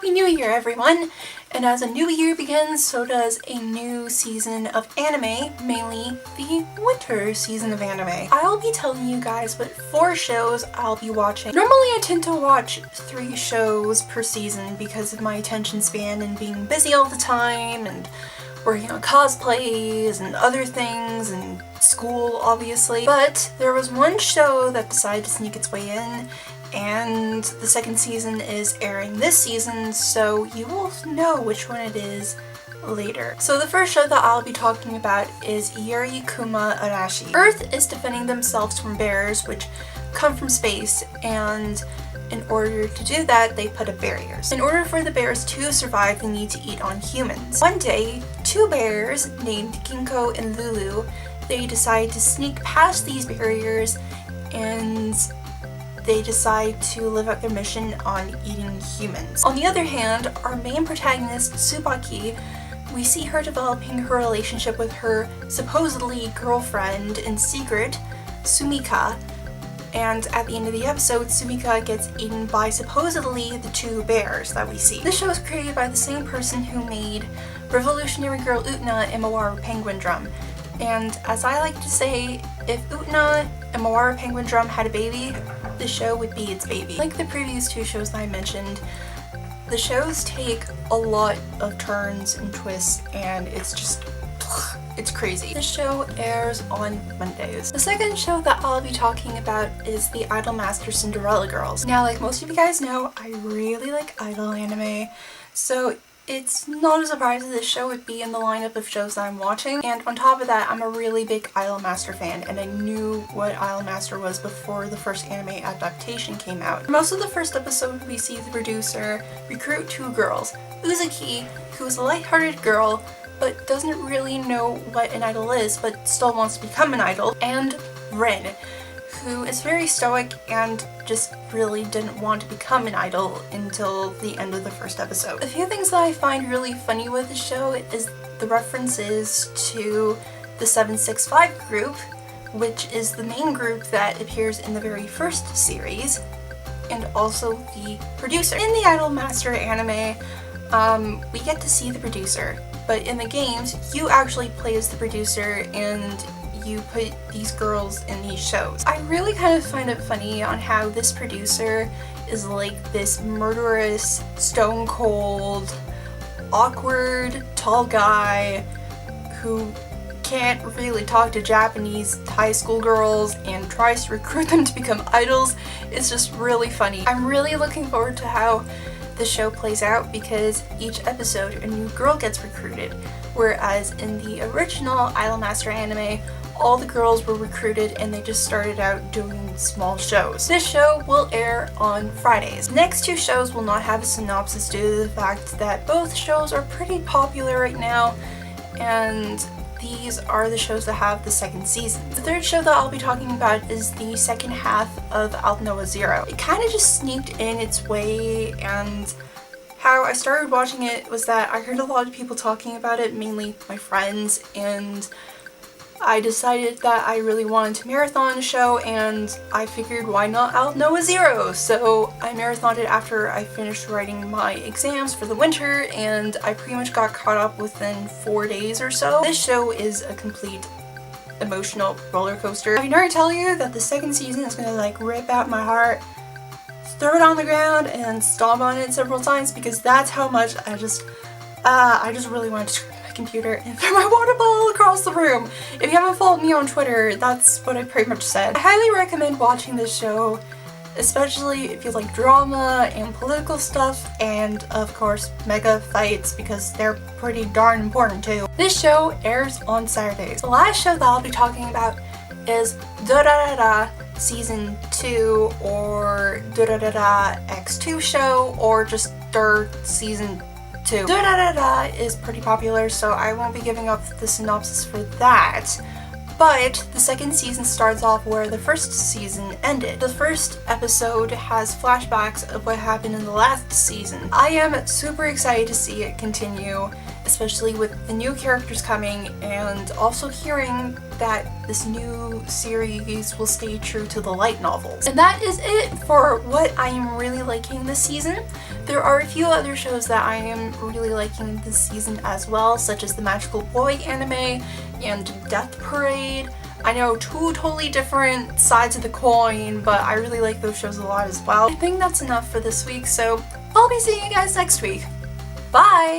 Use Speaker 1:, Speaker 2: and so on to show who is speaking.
Speaker 1: Happy New Year, everyone! And as a new year begins, so does a new season of anime, mainly the winter season of anime. I'll be telling you guys what 4 shows I'll be watching. Normally I tend to watch 3 shows per season because of my attention span and being busy all the time and working on cosplays and other things and school, obviously. But there was one show that decided to sneak its way in, and the second season is airing this season, so you will know which one it is later. So the first show that I'll be talking about is Yoyo, Kuma, Arashi. Earth is defending themselves from bears, which come from space, and in order to do that, they put up barriers. In order for the bears to survive, they need to eat on humans. One day, 2 bears named Ginkgo and Lulu, they decide to sneak past these barriers and they decide to live out their mission on eating humans. On the other hand, our main protagonist, Tsubaki, we see her developing her relationship with her supposedly girlfriend in secret, Sumika, and at the end of the episode, Sumika gets eaten by supposedly the 2 bears that we see. This show is created by the same person who made Revolutionary Girl Utena and Mawara Penguin Drum. And as I like to say, if Utena and Mawara Penguin Drum had a baby, the show would be its baby. Like the previous 2 shows that I mentioned, the shows take a lot of turns and twists, and it's crazy. This show airs on Mondays. The second show that I'll be talking about is the Idolmaster Cinderella Girls. Now, like most of you guys know, I really like idol anime, so it's not a surprise that this show would be in the lineup of shows that I'm watching. And on top of that, I'm a really big Idolmaster fan, and I knew what Idolmaster was before the first anime adaptation came out. For most of the first episode, we see the producer recruit 2 girls. Uzuki, who's a lighthearted girl, but doesn't really know what an idol is, but still wants to become an idol, and Rin, who is very stoic and just really didn't want to become an idol until the end of the first episode. A few things that I find really funny with the show is the references to the 765 group, which is the main group that appears in the very first series, and also the producer. In the Idolmaster anime, we get to see the producer, but in the games, you actually play as the producer and you put these girls in these shows. I really kind of find it funny on how this producer is like this murderous, stone cold, awkward, tall guy who can't really talk to Japanese high school girls and tries to recruit them to become idols. It's just really funny. I'm really looking forward to how the show plays out because each episode a new girl gets recruited, whereas in the original Idolmaster anime, all the girls were recruited and they just started out doing small shows. This show will air on Fridays. The next 2 shows will not have a synopsis due to the fact that both shows are pretty popular right now, and these are the shows that have the second season. The third show that I'll be talking about is the second half of Aldnoah Zero. It kind of just sneaked in its way, and how I started watching it was that I heard a lot of people talking about it, mainly my friends, and I decided that I really wanted to marathon the show, and I figured why not Aldnoah Zero? So I marathoned it after I finished writing my exams for the winter, and I pretty much got caught up within 4 days or so. This show is a complete emotional roller coaster. I can already tell you that the second season is gonna like rip out my heart, throw it on the ground, and stomp on it several times because that's how much I just really wanted to scream at my computer and throw my water bottle across the room. If you haven't followed me on Twitter, that's what I pretty much said. I highly recommend watching this show, especially if you like drama and political stuff, and of course mega fights because they're pretty darn important too. This show airs on Saturdays. The last show that I'll be talking about is Durarara Season 2, or Durarara X2 show, or just Dur Season 2. Durarara is pretty popular, so I won't be giving up the synopsis for that. But the second season starts off where the first season ended. The first episode has flashbacks of what happened in the last season. I am super excited to see it continue, especially with the new characters coming, and also hearing that this new series will stay true to the light novels. And that is it for what I am really liking this season. There are a few other shows that I am really liking this season as well, such as the Magical Boy anime and Death Parade. I know, two totally different sides of the coin, but I really like those shows a lot as well. I think that's enough for this week, so I'll be seeing you guys next week. Bye!